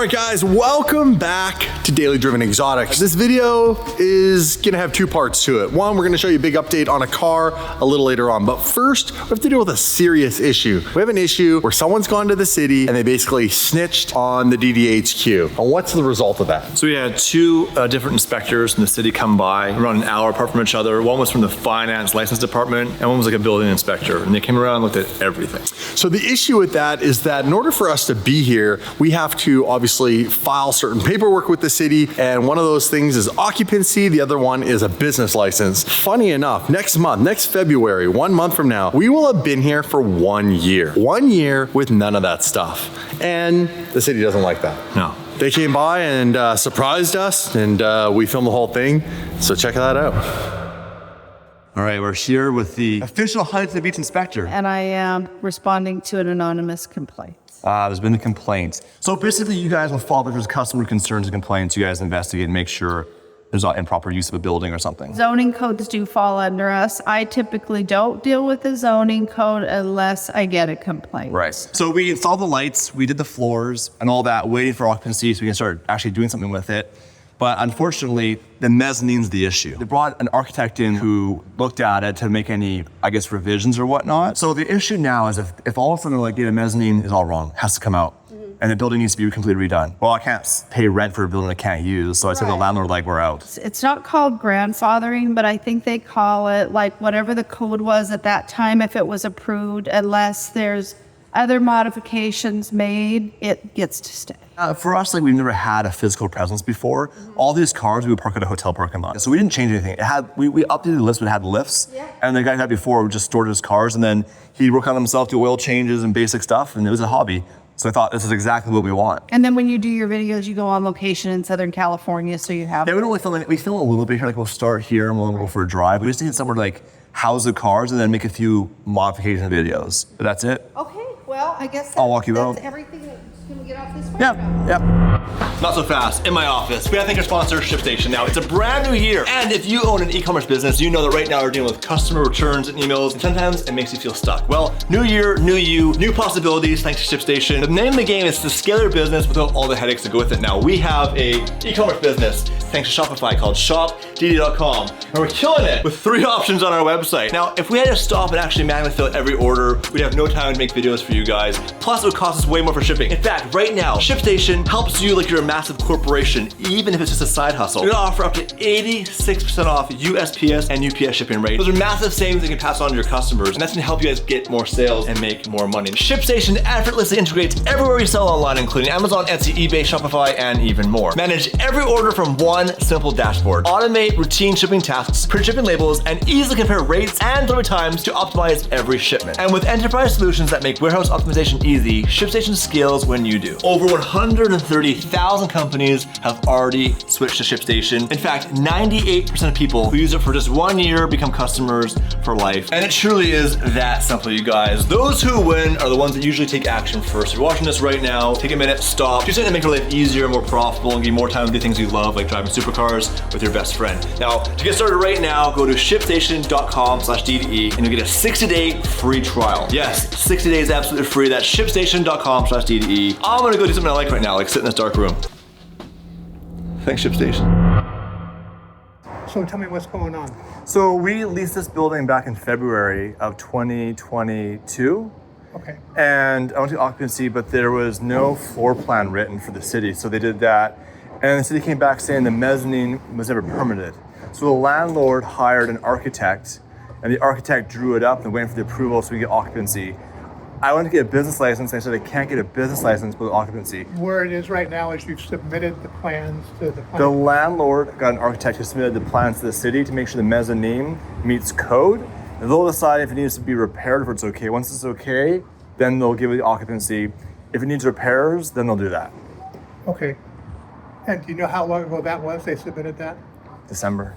right, guys, welcome back to Daily Driven Exotics. This video is gonna have two parts to it. One, we're gonna show you a big update on a car a little later on, but first, we have to deal with a serious issue. We have an issue where someone's gone to the city and they basically snitched on the DDHQ. And what's the result of that? So we had two different inspectors from the city come by, around an hour apart from each other. One was from the finance license department, and one was like a building inspector. And they came around and looked at everything. So the issue with that is that in order for us to be here, we have to obviously file certain paperwork with the city, and one of those things is occupancy, the other one is a business license. Funny enough, next month, next February, 1 month from now, we will have been here for 1 year. 1 year with none of that stuff. And the city doesn't like that. No. They came by and surprised us, and we filmed the whole thing, so check that out. All right, we're here with the official Huntington Beach inspector. And I am responding to an anonymous complaint. There's been a complaint. So basically you guys will follow if there's customer concerns and complaints, you guys investigate and make sure there's not improper use of a building or something. Zoning codes do fall under us. I typically don't deal with the zoning code unless I get a complaint. Right. So we installed the lights, we did the floors and all that, waiting for occupancy so we can start actually doing something with it. But unfortunately, the mezzanine's the issue. They brought an architect in who looked at it to make any, I guess, revisions or whatnot. So the issue now is if all of a sudden like, the mezzanine is all wrong, has to come out, and the building needs to be completely redone. Well, I can't pay rent for a building I can't use, so I said to the landlord, like, we're out. It's not called grandfathering, but I think they call it like whatever the code was at that time, if it was approved, unless there's other modifications made, it gets to stay. For us, like we've never had a physical presence before. All these cars we would park at a hotel parking lot. So we didn't change anything. It had we updated the lifts, but it had lifts. Yeah. And the guy who had before just stored his cars, and then he'd work on himself, do oil changes and basic stuff, and it was a hobby. So I thought this is exactly what we want. And then when you do your videos, you go on location in Southern California, so you have. Yeah, we don't really film it. We film a little bit here. Like we'll start here and we'll go for a drive. We just need somewhere to like house the cars and then make a few modification videos. But that's it. Okay, well, I guess I'll walk you out. That's everything. Can we get off this way? Yeah. Not so fast. In my office, we have to thank our sponsor, ShipStation. Now, it's a brand new year, and if you own an e-commerce business, you know that right now we're dealing with customer returns and emails, and sometimes it makes you feel stuck. Well, new year, new you, new possibilities thanks to ShipStation. The name of the game is to scale your business without all the headaches that go with it. Now, we have a e-commerce business thanks to Shopify called shopdd.com, and we're killing it with 3 options on our website. Now, if we had to stop and actually manually fill out every order, we'd have no time to make videos for you guys. Plus, it would cost us way more for shipping. In fact, right now, ShipStation helps you like you're a massive corporation, even if it's just a side hustle. We're gonna offer up to 86% off USPS and UPS shipping rates. Those are massive savings that you can pass on to your customers, and that's gonna help you guys get more sales and make more money. ShipStation effortlessly integrates everywhere you sell online, including Amazon, Etsy, eBay, Shopify, and even more. Manage every order from one simple dashboard. Automate routine shipping tasks, print shipping labels, and easily compare rates and delivery times to optimize every shipment. And with enterprise solutions that make warehouse optimization easy, ShipStation scales when you do. Over 130,000 companies have already switched to ShipStation. In fact, 98% of people who use it for just 1 year become customers for life. And it truly is that simple, you guys. Those who win are the ones that usually take action first. If you're watching this right now, take a minute, stop. Do something to make your life easier, more profitable, and give you more time to do things you love, like driving supercars with your best friend. Now, to get started right now, go to shipstation.com/DDE and you'll get a 60-day free trial. Yes, 60 days absolutely free. That's shipstation.com/DDE. I'm gonna go do something I like right now, like sit in this dark room. Thanks, ShipStation. So tell me what's going on. So we leased this building back in February of 2022. Okay. And I went to occupancy, but there was no floor plan written for the city. So they did that. And the city came back saying the mezzanine was never permitted. So the landlord hired an architect, and the architect drew it up and waiting for the approval so we get occupancy. I went to get a business license. I said I can't get a business license with occupancy. Where it is right now is you've submitted the plans to the The landlord got an architect who submitted the plans to the city to make sure the mezzanine meets code. And they'll decide if it needs to be repaired, if it's okay. Once it's okay, then they'll give it the occupancy. If it needs repairs, then they'll do that. Okay. And do you know how long ago that was they submitted that? December.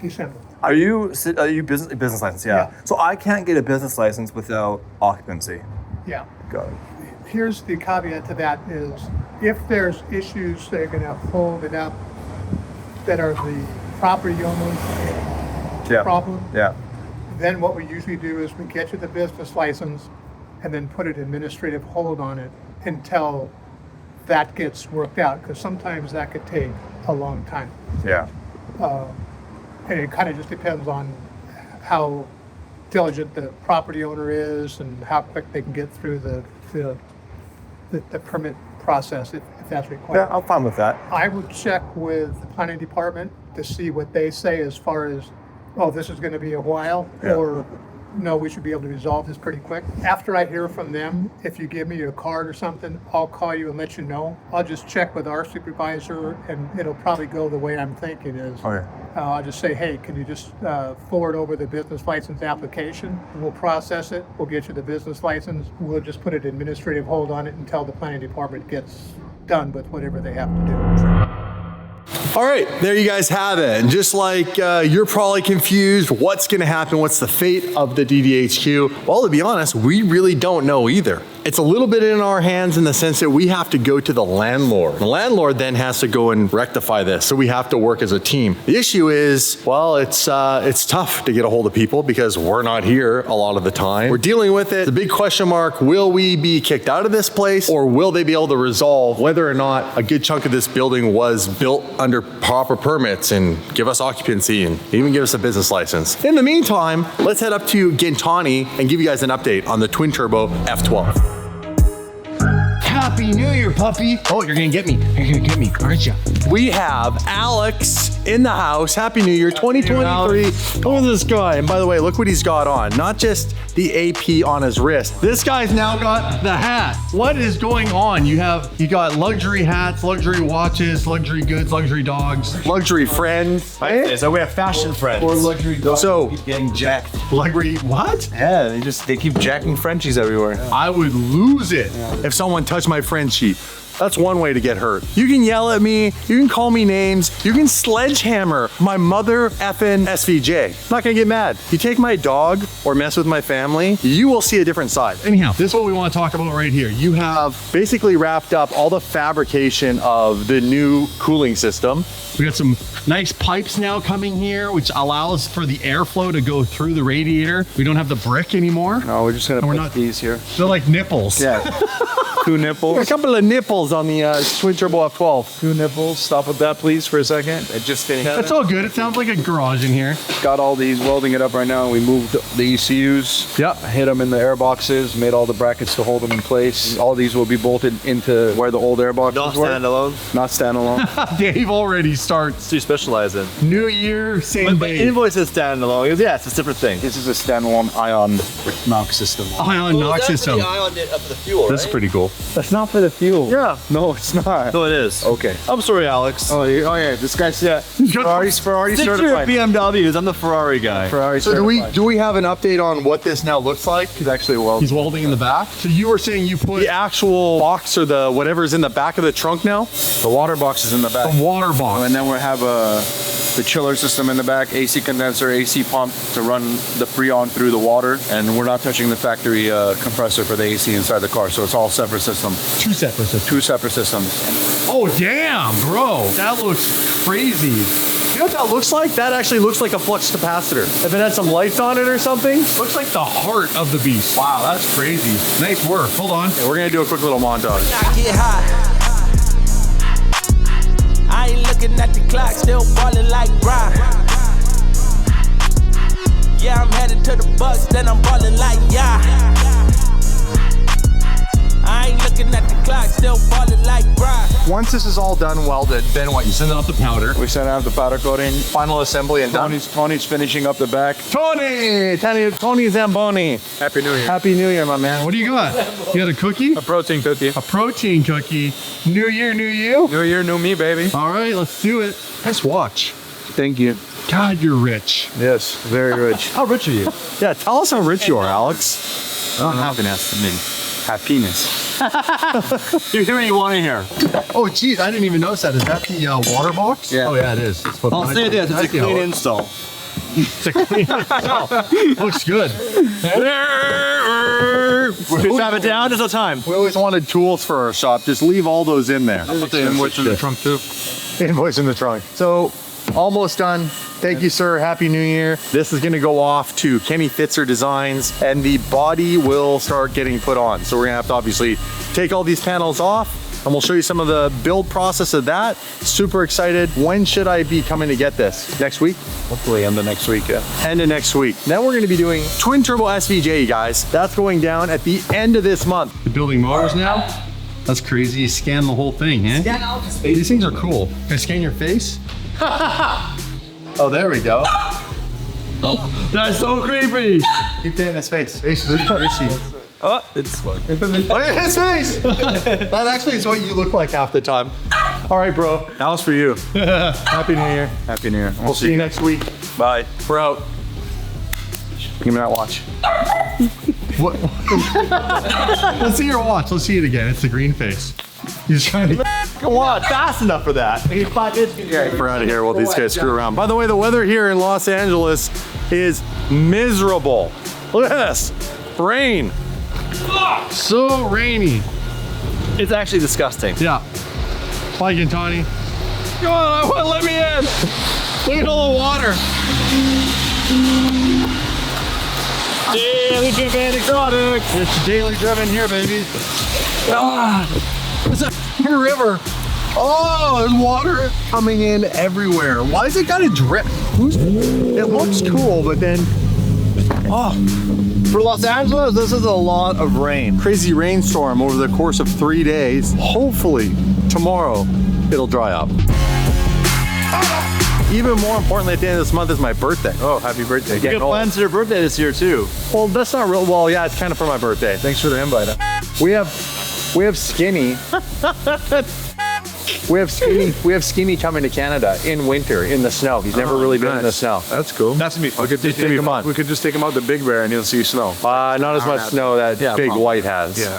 December. Are you business license? Yeah. So I can't get a business license without occupancy. Yeah. Got it. Here's the caveat to that is if there's issues that are going to hold it up that are the property owner's problem, then what we usually do is we get you the business license and then put an administrative hold on it until that gets worked out, because sometimes that could take a long time. Yeah. And it kind of just depends on how diligent the property owner is and how quick they can get through the permit process if that's required. Yeah, I'm fine with that. I would check with the planning department to see what they say as far as, oh, this is going to be a while, or no, we should be able to resolve this pretty quick. After I hear from them, if you give me your card or something, I'll call you and let you know. I'll just check with our supervisor, and it'll probably go the way I'm thinking is. Okay. I'll just say, hey, can you just forward over the business license application? We'll process it. We'll get you the business license. We'll just put an administrative hold on it until the planning department gets done with whatever they have to do. All right, there you guys have it. And just like you're probably confused, what's gonna happen? What's the fate of the DDHQ? Well, to be honest, we really don't know either. It's a little bit in our hands in the sense that we have to go to the landlord. The landlord then has to go and rectify this, so we have to work as a team. The issue is, well, it's tough to get a hold of people because we're not here a lot of the time. We're dealing with it. The big question mark, will we be kicked out of this place, or will they be able to resolve whether or not a good chunk of this building was built under proper permits and give us occupancy and even give us a business license? In the meantime, let's head up to Gintani and give you guys an update on the twin turbo F12. Happy New Year, puppy. Oh, you're gonna get me. You're gonna get me, aren't you? We have Alex in the house. Happy New Year 2023. Look at this guy. And by the way, look what he's got on. Not just the AP on his wrist. This guy's now got the hat. What is going on? You got luxury hats, luxury watches, luxury goods, luxury dogs, luxury friends. Okay, so we have fashion friends. Or luxury dogs. So keep getting jacked. luxury what? Yeah, they keep jacking Frenchies everywhere. I would lose it if someone touched my friend sheet. That's one way to get hurt. You can yell at me, you can call me names, you can sledgehammer my mother effing SVJ. I'm not gonna get mad. You take my dog or mess with my family, you will see a different side. Anyhow, this is what we want to talk about right here. You have basically wrapped up all the fabrication of the new cooling system. We got some nice pipes now coming here, which allows for the airflow to go through the radiator. We don't have the brick anymore. No, we're just gonna we're put not- these here. They're like nipples. Yeah. 2 nipples. A couple of nipples on the twin turbo F12. 2 nipples. Stop with that, please, for a second. It just finished. That's all good. It sounds like a garage in here. Got all these, welding it up right now. We moved the ECUs. Yep. Hit them in the air boxes, made all the brackets to hold them in place. All these will be bolted into where the old air boxes Not were. standalone. Not standalone. Dave already starts. Do you specialize in? New year, same My day. invoice is standalone. Yeah, it's a different thing. This is a standalone ion knock system. Ion knock system. ion for the fuel, This is pretty cool. That's not for the fuel. Yeah. No, it's not. No, it is. Okay. I'm sorry, Alex. Oh yeah, this guy's Ferrari Stick to your certified. BMWs. I'm the Ferrari guy. Ferrari So certified. do we have an update on what this now looks like? He's actually welding. He's welding in the back. So you were saying you put the actual box or the whatever's in the back of the trunk now? The water box is in the back. The water box. And then we have the chiller system in the back, AC condenser, AC pump to run the Freon through the water. And we're not touching the factory compressor for the AC inside the car. So it's all separate system. Two separate systems. 2 separate systems. Oh, damn, bro. That looks crazy. You know what that looks like? That actually looks like a flux capacitor. If it had some lights on it or something, looks like the heart of the beast. Wow, that's crazy. Nice work. Hold on. Yeah, we're gonna do a quick little montage. I get high. I ain't looking at the clock, still ballin' like Brian. Yeah, I'm headed to the Bucks, then I'm ballin' like yeah. I ain't looking at the clock, still ballin' like Brian. Once this is all done, welded, then what? You send it out the powder. We sent out the powder coating. Final assembly and done. Tony's finishing up the back. Tony Zamboni. Happy New Year. Happy New Year, my man. What do you got? You got a cookie? A protein cookie. A protein cookie. New year, new you? New Year, new me, baby. All right, let's do it. Nice watch. Thank you. God, you're rich. Yes, very rich. How rich are you? Yeah, tell us how rich you are, Alex. I don't have an estimate. Happiness. You hear what you want to hear. Oh, geez, I didn't even notice that. Is that the water box? Yeah. Oh, yeah, it is. It's I'll say this, it's a clean install. It's a clean install. Looks good. Just have it down, there's no time. We always wanted tools for our shop. Just leave all those in there. Put the invoice in the trunk too. Invoice in the trunk. So, almost done. Thank you, sir. Happy New Year. This is gonna go off to Kenny Fitzer Designs and the body will start getting put on. So we're gonna have to obviously take all these panels off, and we'll show you some of the build process of that. Super excited. When should I be coming to get this? Next week? Hopefully end of next week, yeah. End of next week. Then we're gonna be doing twin turbo SVJ, you guys. That's going down at the end of this month. You're building motors now? That's crazy. You scan the whole thing, eh? Scan out his face. These things are cool. Can I scan your face? Oh, there we go. Oh, that's so creepy. Keep that in his face. Oh, it's look at his face. That actually is what you look like half the time. All right, bro. That was for you. Happy New Year. Happy New Year. We'll see you next week. Bye. We're out. Give me that watch. What? Let's see your watch. Let's see it again. It's the green face. He's trying to. Come on, fast enough for that. We're out of here while these guys screw around. By the way, the weather here in Los Angeles is miserable. Look at this. Rain. So rainy. It's actually disgusting. Yeah. Like it, Tony. Come on, let me in. Look at all the water. Daily driven exotic. It's daily driven here, baby. Ah, it's a river. Oh, there's water coming in everywhere. Why is it gotta drip? It looks cool, but then, oh. For Los Angeles, this is a lot of rain. Crazy rainstorm over the course of 3 days. Hopefully, tomorrow, it'll dry up. Even more importantly, at the end of this month is my birthday. Oh, happy birthday. You got plans for your birthday this year too. Well, that's not real. Well, yeah, it's kind of for my birthday. Thanks for the invite. We have Skinny. We have Skinny coming to Canada in winter in the snow. He's never really been in the snow. That's cool. That's gonna be fun. We could just take him out the Big Bear and he'll see snow. Not as much snow that Big White has. Yeah.